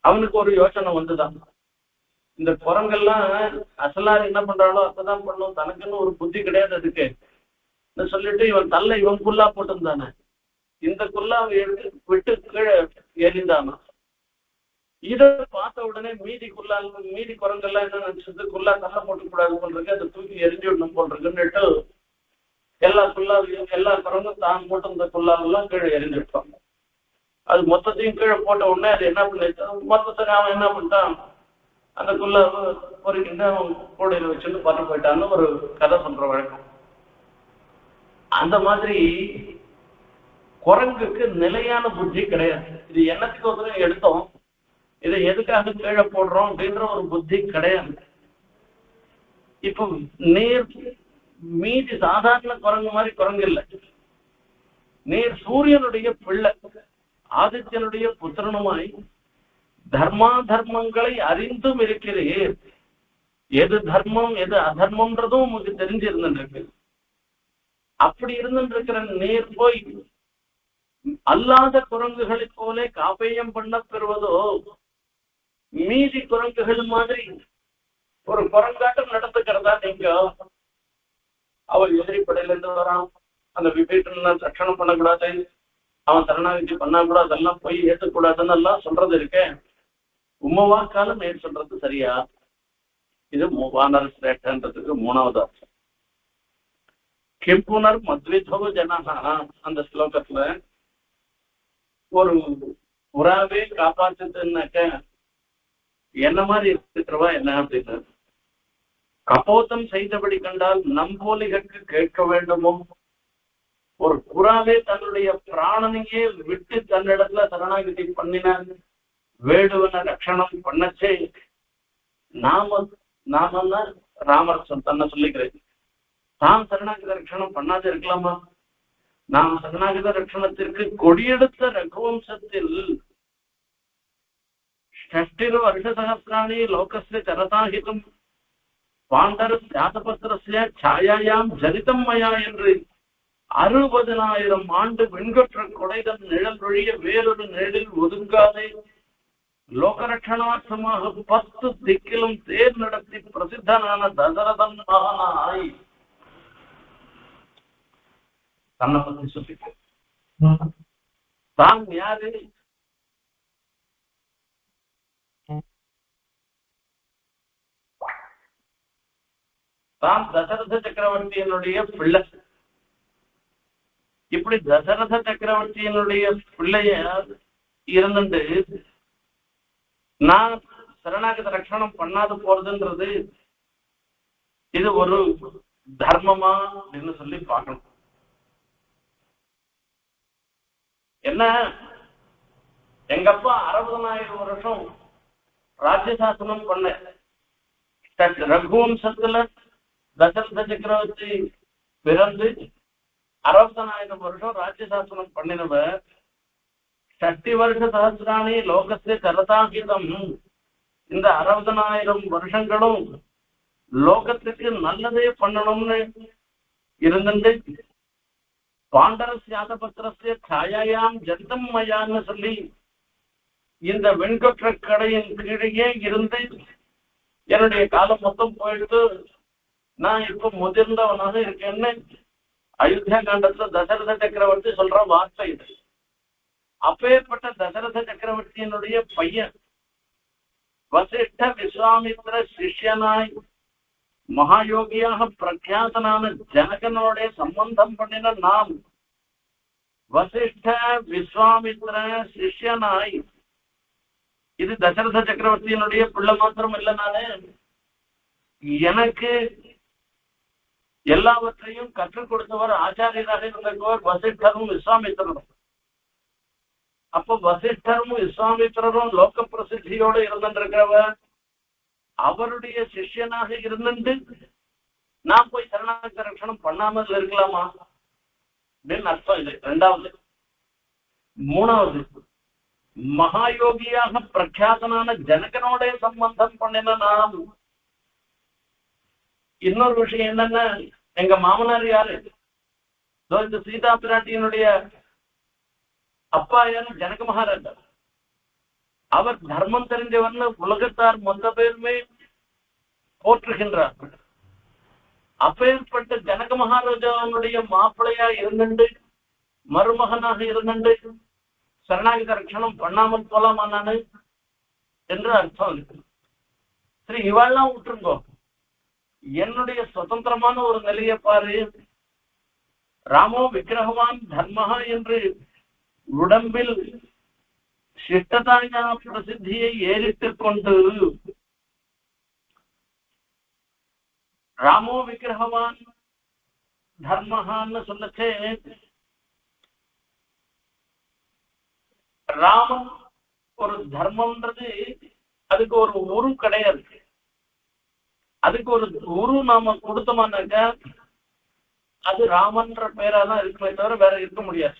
அவனுக்கு ஒரு யோசனை வந்துதான், இந்த குரங்கெல்லாம் அசலாறு என்ன பண்றாளோ அப்பதான் பண்ணும், தனக்குன்னு ஒரு புத்தி கிடையாது அதுக்கு சொல்லிட்டு இவன் தள்ள இவன் குல்லா போட்டிருந்தானே, இந்த குல்லாவை எடுத்து விட்டு கீழே எரிந்தானா. இதை பார்த்த உடனே மீதி குரங்கெல்லாம் என்ன நினைச்சது, குல்லா தள்ள போட்டு கூடாது போன்றது, அதை தூக்கி எரிஞ்சு விடணும் போன்றதுன்னுட்டு எல்லா குரங்கும் தான் போட்டு இந்த குல்லாவெல்லாம் கீழே எரிஞ்சுட்டான். அது மொத்தத்தையும் கீழே போட்ட உடனே அது என்ன பண்ணிட்டான், மொத்தத்தை அவன் என்ன பண்ணிட்டான், அந்த குல்லாவை பொறுக்கிட்டு அவன் கூடையில வச்சுட்டு பறந்து போயிட்டான்னு ஒரு கதை சொல்ற வழக்கம். அந்த மாதிரி குரங்குக்கு நிலையான புத்தி கிடையாது. இது என்னத்துக்கு ஒரு எடுத்தோம், இதை எதுக்காக கீழே போடுறோம் அப்படின்ற ஒரு புத்தி கிடையாது. இப்போ நீர் மீதி சாதாரண குரங்கு மாதிரி குரங்கு இல்லை, நீர் சூரியனுடைய பிள்ளை. ஆதித்யனுடைய புத்திரனுமாய் தர்மா தர்மங்களை அறிந்தும் இருக்கிறீர். எது தர்மம் எது அதர்மம்ன்றதும் உங்களுக்கு தெரிஞ்சிருந்துருக்கு. அப்படி இருந்துருக்கிற நீர் போய் அல்லாத குரங்குகளைப் போல காப்பேயம் பண்ண பெறுவதோ மீதி குரங்குகள் மாதிரி ஒரு குரங்காட்டம் நடந்துக்கிறதா நீங்க? அவள் எதிரிப்படையில இருந்து வரான், அந்த விபீஷணன் ரட்சணம் பண்ணக்கூடாது, அவன் சரணாகதி பண்ணா கூட அதெல்லாம் போய் ஏற்றக்கூடாதுன்னு எல்லாம் சொல்றது இருக்கேன். உம்மவாக்காலும் ஏன் சொல்றது சரியா? இது வானர சிரேஷ்டன்றதுக்கு மூணாவது அர்த்தம். கிம்புனர் மத்விதோ ஜனஹா அந்த ஸ்லோகத்துல ஒரு புறாவே காப்பாத்துனாக்க என்ன மாதிரி இருக்கிறவா என்ன அப்படின்னு, கபோத்தம் செய்தபடி கண்டால் நம்போலிகளுக்கு கேட்க வேண்டுமோ? ஒரு புறாவே தன்னுடைய பிராணனையே விட்டு தன்னிடத்துல சரணாகதி பண்ணினார், வேடுவன ரட்சணம் பண்ணச்சே நாம ராமர் தன்னை சொல்லிக்கிறேன், தான் சரணாகத ரட்சணம் பண்ணாது இருக்கலாமா? நாம் சரணாகத ரட்சணத்திற்கு கொடியெடுத்த ரகுவம்சத்தில் ஷஷ்டிரு வருஷசகசிராணி லோகஸ்ய சரதாஹிதம் பாண்டர ஜாதபத்திரஸ்ய சாயாயாம் ஜனிதம் மயா என்று 60,000 ஆண்டு வெண்கொற்ற கொடைதன் நிழல் ஒழிய வேறொரு நிழலில் ஒதுங்காதே லோகரட்சணார்த்தமாக 10 திக்கிலும் தேர் நடத்தி பிரசித்தனான தசரதன் மகனாய் தன்னை பத்தி சொல்லிக்க. தான் யாரு? தான் தசரத சக்கரவர்த்தியினுடைய பிள்ளை. இப்படி தசரத சக்கரவர்த்தியினுடைய பிள்ளைய இருந்துட்டு நான் சரணாகத ரட்சணம் பண்ணாது போறதுன்றது இது ஒரு தர்மமா அப்படின்னு சொல்லி பார்க்கணும். என்ன, எங்கப்பா 60,000 வருஷம் ராஜ்யசாசனம் பண்ண ரகுவம்சத்துல தசரத சக்கரவர்த்தி பிறந்து 60,000 வருஷம் ராஜ்யசாசனம் பண்ணினவர் 60 வருஷ சஹசிராணி லோகஸ்ய சரதாகிதம், இந்த 60,000 வருஷங்களும் லோகத்துக்கு நல்லதே பண்ணணும்னு இருந்துட்டு பாண்டர சியாதபத்திரஸ்ய சாயாயாம் ஜந்தம் மயான்னு சொல்லி இந்த வெண்கொற்ற கடையின் கீழே இருந்து என்னுடைய காலம் மொத்தம் போயிட்டு நான் இப்ப முதிர்ந்தவனாக இருக்கேன்னு அயோத்தியா காண்டத்துல தசரத சக்கரவர்த்தி சொல்ற வார்த்தை இது. அப்பேற்பட்ட தசரத சக்கரவர்த்தியினுடைய பையன் வசிஷ்ட விஸ்வாமித்திர சிஷ்யனாய் மகாயோகியாக பிரக்யாசனான ஜனகனோட சம்பந்தம் பண்ணின நாம் வசிஷ்ட விஸ்வாமித்திர சிஷ்யனாய், இது தசரத சக்கரவர்த்தியினுடைய பிள்ளை மாத்திரம் இல்லை, நானு எனக்கு எல்லாவற்றையும் கற்றுக் கொடுத்தவர் ஆச்சாரியராக இருந்தவர் வசிஷ்டரும் விஸ்வாமித்திரரும். அப்போ வசிஷ்டரும் விஸ்வாமித்திரரும் லோக பிரசித்தியோடு இருந்திருக்கிறவர், அவருடைய சிஷ்யனாக இருந்துட்டு நான் போய் சரணாகத ரட்சணம் பண்ணாமல் இருக்கலாமா அப்படின்னு அர்த்தம். இது ரெண்டாவது. மூணாவது, மகாயோகியாக பிரக்யாசனான ஜனகனோட சம்பந்தம் பண்ணின நாம். இன்னொரு விஷயம் என்னன்னா, எங்க மாமனார் யாரு? இந்த சீதா பிராட்டியினுடைய அப்பா யாரு? ஜனக மகாராஜா. அவர் தர்மம் தெரிஞ்சவர்னு உலகத்தார் மொத்த பேருமே போற்றுகின்றார். அப்பேற்பட்ட ஜனக மகாராஜாவுடைய மாப்பிள்ளையா இருந்துட்டு மருமகனாக இருந்துட்டு சரணாகத ரட்சணம் பண்ணாமல் போலாமா நானு என்று அர்த்தம் இருக்கு. சரி, இவாள்லாம் விட்டுருங்கோ, என்னுடைய சுதந்திரமான ஒரு நிலையை பாரு. ராமோ விக்கிரகவான் தர்மஹா என்று உடம்பில் சிஷ்டதாயா பிரசித்தியை ஏறிட்டுக் கொண்டு ராமோ விக்கிரகவான் தர்மஹான்னு சொல்லச்சே, ராமன் ஒரு தர்மம்ன்றது அதுக்கு ஒரு உரு கிடையாது. அதுக்கு ஒரு உரு நாம கொடுத்தோமானாக்க அது ராமன்ற பேரா தான் இருக்குமே தவிர வேற இருக்க முடியாது.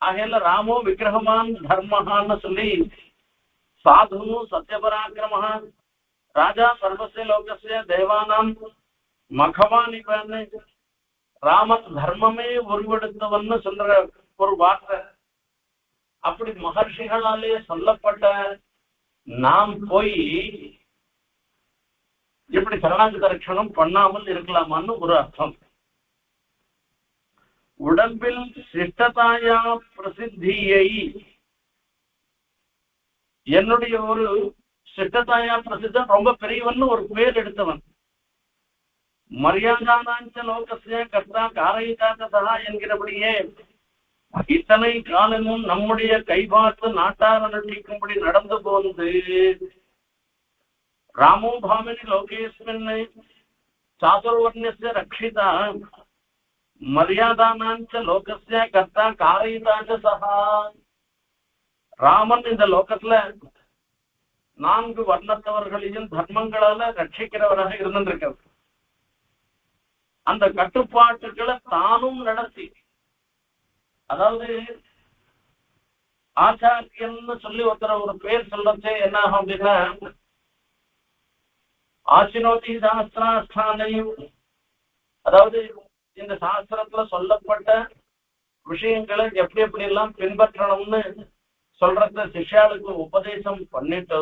ஆகையில ராமோ விக்கிரகமான் தர்மஹான்னு சொல்லி சாது சத்யபராக்கிரம ராஜா சர்வசிய லோகசிய தேவானாம் மகவான் இவன்னு ராம தர்மமே உருவெடுத்தவன்னு சொல்ற ஒரு வார்த்தை. அப்படி மகர்ஷிகளாலே சொல்லப்பட்ட நாம் போய் இப்படி சரணாகத ரட்சணம் பண்ணாமல் இருக்கலாமான்னு ஒரு அர்த்தம். உடம்பில் சிஷ்டதாயா பிரசித்தியை என்னுடைய ஒரு சிஷ்டதாயா பிரசித்தம் ரொம்ப பெரியவன் ஒரு பேர் எடுத்தவன். மரியாதானாஞ்ச லோகசிய கர்த்தா காரயிதாத்ததா என்கிறபடியே இத்தனை காலமும் நம்முடைய கைபார்த்து நாட்டார் அனுஷ்டிக்கும்படி நடந்து போந்து ராமோ பாமினி லோகேஸ்மின் சாதுர்வர்ணிய ரக்ஷிதா மரியாதானாஞ்ச லோகசிய கர்த்தா காரயிதாச்ச சஹா. ராமன் இந்த லோகத்துல 4 வர்ணத்தவர்களையும் தர்மங்களால ரட்சிக்கிறவராக இருந்திருக்கிறது. அந்த கட்டுப்பாட்டுகளை தானும் நடத்தி, அதாவது ஆச்சாரியன்னு சொல்லி ஒருத்தர் ஒரு பேர் சொல்லச்சே என்ன ஆகும் அப்படின்னா, ஆசினோதி சாஸ்திராஸ்தானையும், அதாவது இந்த சாஸ்திரத்துல சொல்லப்பட்ட விஷயங்களை எப்படி எப்படி எல்லாம் பின்பற்றணும்னு சொல்றத சிஷ்யாளுக்கு உபதேசம் பண்ணிட்டு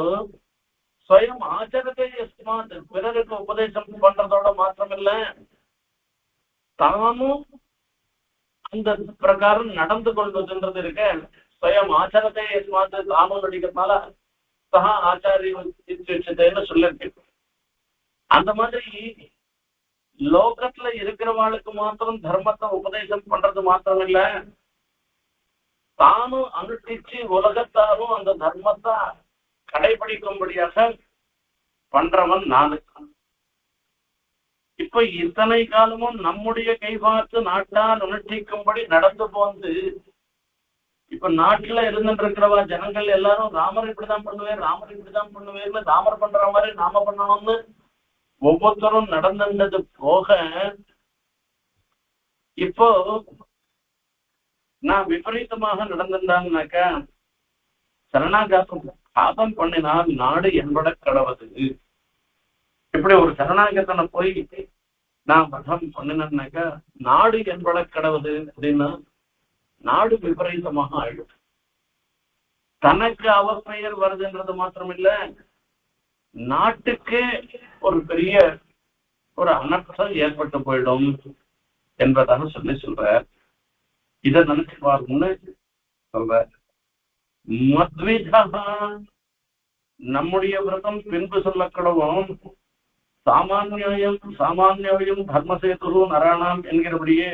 ஸ்வயம் ஆச்சரத்தை பிறருக்கு உபதேசம் பண்றதோட மாத்திரமில்ல, தானும் அந்த பிரகாரம் நடந்து கொள்வதுன்றது இருக்க. ஸ்வயம் ஆச்சாரத்தை தானும் நடிக்கிறதுனால சகா ஆச்சாரியன்னு சொல்லிருக்கு. அந்த மாதிரி லோகத்துல இருக்கிறவாளுக்கு மாத்திரம் தர்மத்தை உபதேசம் பண்றது மாத்திரம் இல்ல, தானும் அனுஷ்டிச்சு உலகத்தாரும் அந்த தர்மத்தை கடைபிடிக்கும்படியாக பண்றவன் நானு. இப்ப இத்தனை காலமும் நம்முடைய கைபார்த்து நாட்டால் அனுஷ்டிக்கும்படி நடந்து போந்து, இப்ப நாட்டுல இருந்துட்டு இருக்கிறவா ஜனங்கள் எல்லாரும் ராமர் இப்படிதான் பண்ணுவேன், ராமர் இப்படிதான் பண்ணுவேன்னு, ராமர் பண்ற மாதிரி நாம பண்ணணும்னு ஒவ்வொருத்தரும் நடந்தது போக, இப்போ நான் விபரீதமாக நடந்திருந்தாங்கனாக்கா சரணாகாதம் பண்ணினால் நாடு என்பட கடவுது. இப்படி ஒரு சரணாகத்தனை போய் நான் வதம் பண்ணினேன்னாக்கா நாடு என்பட கடவுது அப்படின்னா நாடு விபரீதமாக ஆயிடும். தனக்கு அவப்பெயர் வருதுன்றது மாத்திரமில்ல, நாட்டுக்கே ஒரு பெரிய ஒரு அனர்த்தம் ஏற்பட்டு போயிடும் என்பதாக சொல்ற. இதை நினைச்சு பாருங்கன்னு சொல்ற. மத்விதா நம்முடைய விரதம் பின்பு சொல்லக்கூடவும் சாமானியம் தர்மசேது நராணாம் என்கிறபடியே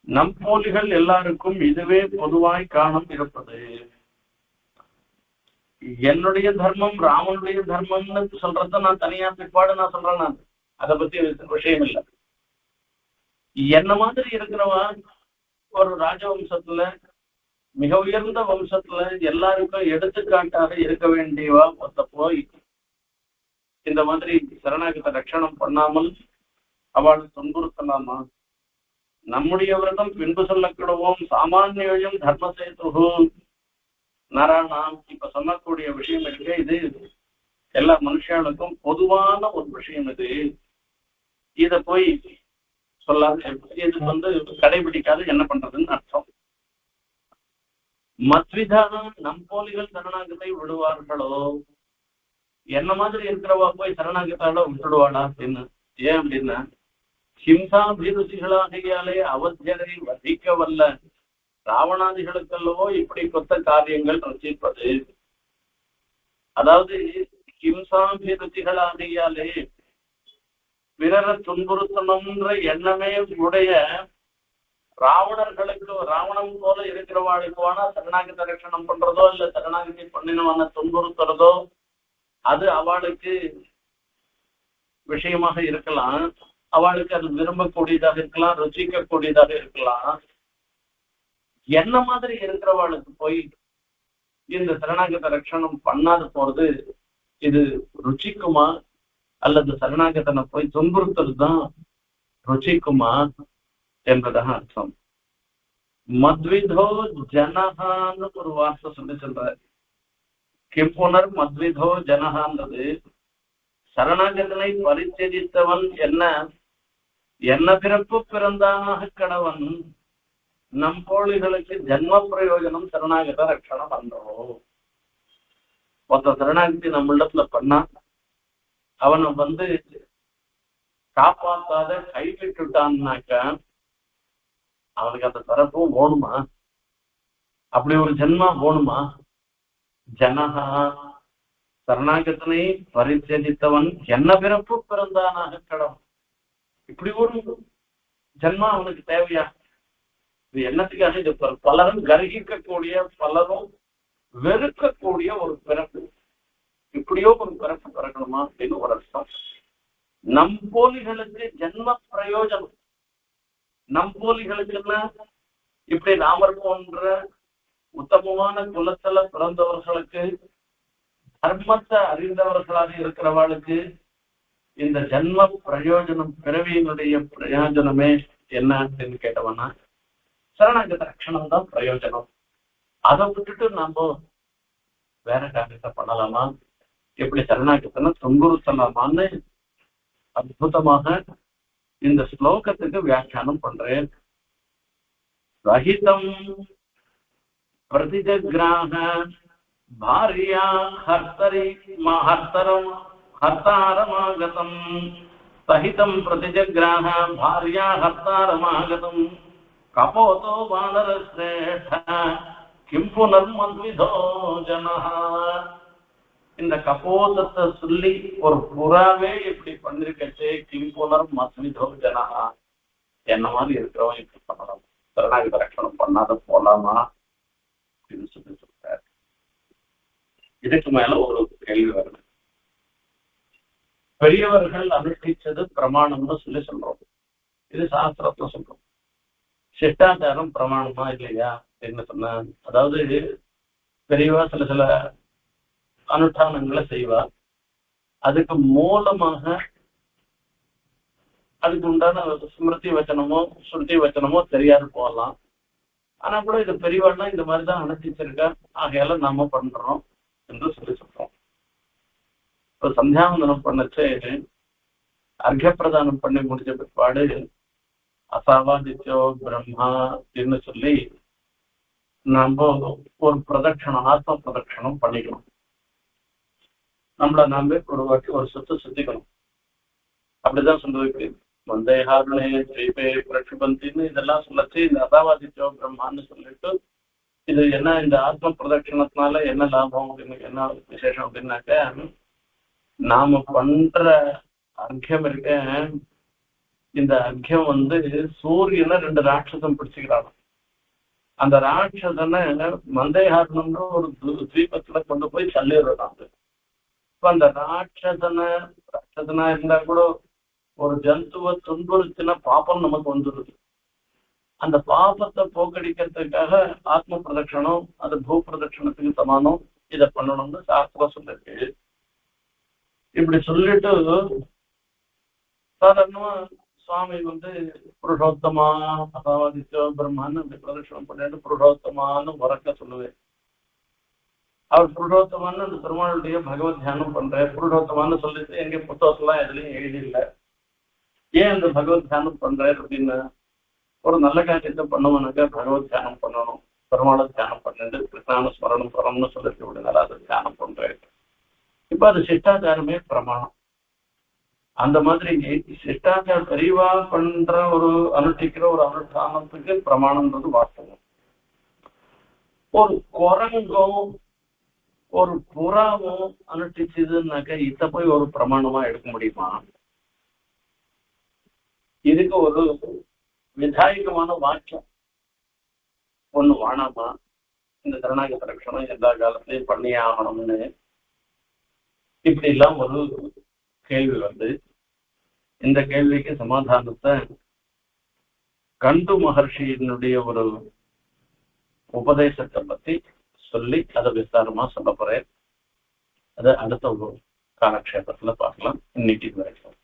நம் போலிகள் எல்லாருக்கும் இதுவே பொதுவாய் காணம் இருப்பது. என்னுடைய தர்மம் ராமனுடைய தர்மம்னு சொல்றத நான் தனியா பிற்பாடு நான் சொல்றேன். நான் அதை பத்தி விஷயம் இல்லை. என்ன மாதிரி இருக்கிறவா ஒரு ராஜவம்சத்துல மிக உயர்ந்த வம்சத்துல எல்லாருக்கும் எடுத்துக்காட்டாக இருக்க வேண்டியவா ஒத்த போய் இந்த மாதிரி சரணாகத ரட்சணம் பண்ணாமல் அவளை துன்புறுத்தலாமா? நம்முடைய விரதம் பின்பு சொல்லக்கூடவும் சாமானியம் தர்மசேது நாராயணாம் இப்ப சொல்லக்கூடிய விஷயம் இருக்கு. இது எல்லா மனுஷர்களுக்கும் பொதுவான ஒரு விஷயம். இத போய் சொல்லாது, இது கடைபிடிக்காது என்ன பண்றதுன்னு அர்த்தம். மத்விதானம் நம் போலிகள் சரணாகத்தை விடுவார்களோ, என்ன மாதிரி இருக்கிறவா போய் சரணாகத்தால விட்டுடுவாளா அப்படின்னு. ஏன் அப்படின்னா, ஹிம்சாபிருசிகளாகியாலே அவத்தியரை வதிக்க வல்ல ராவணாதிகளுக்கல்லவோ இப்படி கொத்த காரியங்கள் ரசிப்பது. அதாவது ஹிம்சாபிருசிகளாகியாலே பிறரை துன்புறுத்தணும்ன்ற எண்ணமே உடைய ராவணர்களுக்கு, ராவணம் போல இருக்கிறவாளுக்குவானா சரணாகத ரட்சணம் பண்றதோ இல்ல சரணாகதி பண்ணினவான துன்புறுத்துறதோ அது அவளுக்கு விஷயமாக இருக்கலாம். அவளுக்கு அது விரும்பக்கூடியதாக இருக்கலாம், ருச்சிக்கக்கூடியதாக இருக்கலாம். என்ன மாதிரி இருக்கிறவாளுக்கு போய் இந்த சரணாகத ரட்சணம் பண்ணாது போறது இது ருச்சிக்குமா அல்லது சரணாகதனை போய் துன்புறுத்துறது தான் ருச்சிக்குமா என்பதாக அர்த்தம். மத்விதோ ஜனஹான்னு ஒரு வார்த்தை சொல்லி சொல்றாரு. கிம்புனர் மத்விதோ ஜனஹான்றது சரணாகதனை பரிச்சரித்தவன் என்ன பிறப்பு பிறந்தானாக கடவன் நம் போலிகளுக்கு ஜன்ம பிரயோஜனம் சரணாகத ரட்சணம் பண்றோம். ஒருத்த சரணாகதி நம்ம இடத்துல பண்ணா அவனை காப்பாத்தாத கைவிட்டுட்டான்னாக்கா அவனுக்கு அந்த பிறப்பும் ஓணுமா? அப்படி ஒரு ஜென்மா ஓணுமா? ஜனஹா சரணாகதனை பரிச்சரித்தவன் என்ன பிறப்பு பிறந்தானாக கடவன். இப்படி ஒரு ஜென்மா அவனுக்கு தேவையா? இது என்னத்துக்காக? இது பலரும் கர்ஹிக்கக்கூடிய பலரும் வெறுக்கக்கூடிய ஒரு பிறப்பு. இப்படியோ ஒரு பிறப்பு பிறக்கணுமா அப்படின்னு ஒரு அர்த்தம். நம் போலிகளுக்கு ஜென்ம பிரயோஜனம். நம் போலிகளுக்குன்னா இப்படி ராமர் போன்ற உத்தமமான குலத்துல பிறந்தவர்களுக்கு தர்மத்தை அறிந்தவர்களாக இருக்கிறவர்களுக்கு இந்த ஜென்ம பிரயோஜனம் பிறவியினுடைய பிரயோஜனமே என்ன அப்படின்னு கேட்டவனா சரணாகத ரட்சணம் தான் பிரயோஜனம். அதை விட்டுட்டு நாம வேற காரியத்தை பண்ணலாமா? எப்படி சரணாகதனை துன்புறுத்தலாமான்னு அற்புதமாக இந்த ஸ்லோகத்துக்கு வியாக்கியானம் பண்றேன். ரஹிதம் பிரதிஜக்ராஹ பாரியா ஹர்த்தாரமாகதம் சஹிதம் பிரதிஜக்ராஹ பாரியா ஹர்த்தாரமாகதம் கபோதோ வானரஸ்ரேஷ்ட கிம் புனர்மத்விதோ ஜனஹ. இந்த கபோதத்தை சொல்லி ஒரு புறாவே இப்படி பண்ணிருக்கச்சே கிம் புனர்மத்விதோ ஜனஹா, என்ன மாதிரி இருக்கிறவன் இப்படி பண்ணலாம், சரணாகத ரட்சணம் பண்ணாத போலாமா அப்படின்னு சொல்லி சொல்றாரு. இதுக்கு மேல ஒரு கேள்வி வருது. பெரியவர்கள் அனுஷ்டிச்சது பிரமாணம்னு சொல்லி சொல்றோம். இது சாஸ்திரத்துல சொல்றோம். சிஷ்டாச்சாரம் பிரமாணமா இல்லையா என்ன சொன்ன? அதாவது பெரியவா சில அனுஷ்டானங்களை செய்வா. அதுக்கு மூலமாக அதுக்கு உண்டான ஸ்மிருதி வச்சனமோ ஸ்ருதி வச்சனமோ தெரியாது போகலாம். ஆனா கூட இது பெரியவாள்னா இந்த மாதிரிதான் அனுஷ்டிச்சிருக்கா, ஆகையால நாம பண்றோம் என்று சொல்லி சொல்றோம். இப்ப சந்தியாவந்தனம் பண்ணச்சு அர்க்க பிரதானம் பண்ணி முடிச்ச பிற்பாடு அசாவாதித்யோ பிரம்மா அப்படின்னு சொல்லி நம்ம ஒரு பிரதட்சணம் ஆத்ம பிரதட்சணம் பண்ணிக்கணும். நம்மள நாம ஒரு வாட்டி ஒரு சுத்திக்கணும். அப்படிதான் சொல்லுவது. வந்தேகாருணே ஸ்ரீபே பிரட்சிபந்தின்னு இதெல்லாம் சொல்லச்சு இந்த அசாவாதித்யோ பிரம்மான்னு சொல்லிட்டு இது என்ன இந்த ஆத்ம பிரதட்சணத்தினால என்ன லாபம் அப்படின்னு என்ன விசேஷம் அப்படின்னாக்க, நாம பண்ற அர்க்கியம் இருக்க இந்த அர்க்கியம் சூரியனை 2 ராட்சசம் பிடிச்சுக்கிறாங்க. அந்த ராட்சசனை மந்தேகாரணம்ன்ற ஒரு தீபத்துல கொண்டு போய் தள்ளிடுறாங்க. இப்ப அந்த ராட்சசனா இருந்தா கூட ஒரு ஜந்துவை துன்புறுத்தின பாப்பம் நமக்கு வந்துடுது. அந்த பாபத்தை போக்கடிக்கிறதுக்காக ஆத்ம பிரதட்சணம் அது பூ பிரதட்சணத்துக்கு சமானம், இதை பண்ணணும்னு சாஸ்திரம் சொல்லிருக்கு. இப்படி சொல்லிட்டு சாதாரணமா சுவாமி புருஷோத்தமா அசாவாதித்யோ பிரம்மான்னு அப்படி பிரதட்சணம் பண்ணிட்டு புருஷோத்தமான்னு உறக்க சொல்லுவேன். அவர் புருஷோத்தமான்னு அந்த பெருமாளுடைய பகவத் தியானம் பண்றேன். புருஷோத்தமான்னு சொல்லிட்டு எங்க புத்தகத்தெல்லாம் எதுலையும் எழுதியில்லை. ஏன் அந்த பகவத் தியானம் பண்றேன் அப்படின்னா, ஒரு நல்ல காரியத்தை பண்ணுவனுக்கு பகவத் தியானம் பண்ணணும். பெருமாளை தியானம் பண்ணிட்டு கிருஷ்ணான ஸ்மரணம் பரம்னு சொல்லிட்டு அப்படின்னால அதை தியானம் பண்றேன். இப்ப அது சிஷ்டாச்சாரமே பிரமாணம். அந்த மாதிரி சிஷ்டாச்சார பெரியவா பண்ற ஒரு அனுஷ்டிக்கிற ஒரு அனுஷ்டானத்துக்கு பிரமாணம்ன்றது வாஸ்தவம். ஒரு குரங்கும் ஒரு புறாவும் அனுஷ்டிச்சதுன்னாக்க இத போய் ஒரு பிரமாணமா எடுக்க முடியுமா? இதுக்கு ஒரு விதாயகமான வாக்கியம் ஒண்ணு வானாமா? இந்த சரணாகத ரட்சணம் எல்லா காலத்திலையும் பண்ணியே ஆகணும்னு இப்படி எல்லாம் ஒரு கேள்வி இந்த கேள்விக்கு சமாதானத்தை கண்டு மகர்ஷியினுடைய ஒரு உபதேசத்தை பத்தி சொல்லி அதை விஸ்தாரமா சொல்ல போறேன். அதை அடுத்த ஒரு காலக்ஷேபத்துல பார்க்கலாம். இன்னைக்கு வரைக்கும்